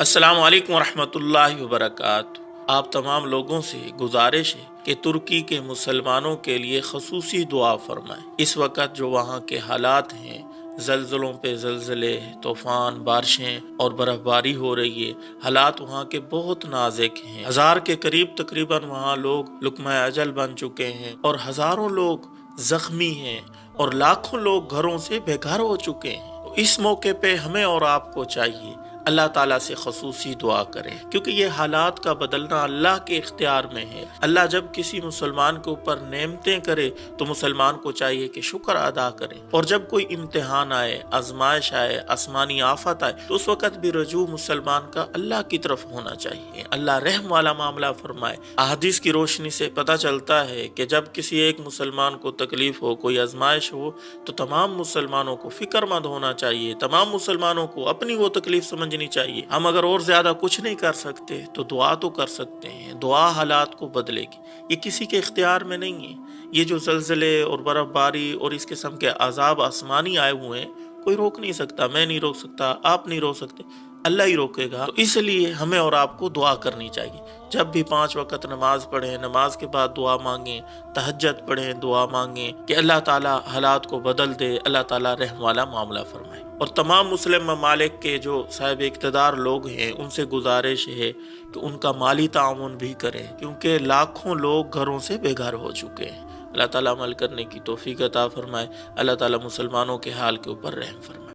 السلام علیکم ورحمۃ اللہ وبرکاتہ۔ آپ تمام لوگوں سے گزارش ہے کہ ترکی کے مسلمانوں کے لیے خصوصی دعا فرمائیں۔ اس وقت جو وہاں کے حالات ہیں، زلزلوں پہ زلزلے، طوفان، بارشیں اور برف باری ہو رہی ہے، حالات وہاں کے بہت نازک ہیں۔ 1000 کے قریب تقریباً وہاں لوگ لقمہ اجل بن چکے ہیں اور ہزاروں لوگ زخمی ہیں اور لاکھوں لوگ گھروں سے بے گھر ہو چکے ہیں۔ اس موقع پہ ہمیں اور آپ کو چاہیے اللہ تعالیٰ سے خصوصی دعا کریں، کیونکہ یہ حالات کا بدلنا اللہ کے اختیار میں ہے۔ اللہ جب کسی مسلمان کے اوپر نعمتیں کرے تو مسلمان کو چاہیے کہ شکر ادا کرے، اور جب کوئی امتحان آئے، آزمائش آئے، آسمانی آفت آئے تو اس وقت بھی رجوع مسلمان کا اللہ کی طرف ہونا چاہیے۔ اللہ رحم والا معاملہ فرمائے۔ احادیث کی روشنی سے پتہ چلتا ہے کہ جب کسی ایک مسلمان کو تکلیف ہو، کوئی آزمائش ہو، تو تمام مسلمانوں کو فکر مند ہونا چاہیے، تمام مسلمانوں کو اپنی وہ تکلیف سمجھنی چاہیے۔ ہم اگر اور زیادہ کچھ نہیں کر سکتے تو دعا تو کر سکتے ہیں، دعا حالات کو بدلے گی۔ یہ کسی کے اختیار میں نہیں ہے۔ یہ جو زلزلے اور برف باری اور اس قسم کے عذاب آسمانی آئے ہوئے ہیں، کوئی روک نہیں سکتا، میں نہیں روک سکتا، آپ نہیں روک سکتے، اللہ ہی روکے گا۔ تو اس لیے ہمیں اور آپ کو دعا کرنی چاہیے۔ جب بھی 5 وقت نماز پڑھیں، نماز کے بعد دعا مانگیں، تہجد پڑھیں، دعا مانگیں کہ اللہ تعالیٰ حالات کو بدل دے، اللہ تعالیٰ رحم والا معاملہ فرمائے۔ اور تمام مسلم ممالک کے جو صاحب اقتدار لوگ ہیں، ان سے گزارش ہے کہ ان کا مالی تعاون بھی کریں، کیونکہ لاکھوں لوگ گھروں سے بے گھر ہو چکے ہیں۔ اللہ تعالیٰ عمل کرنے کی توفیق عطا فرمائے۔ اللہ تعالیٰ مسلمانوں کے حال کے اوپر رحم فرمائے۔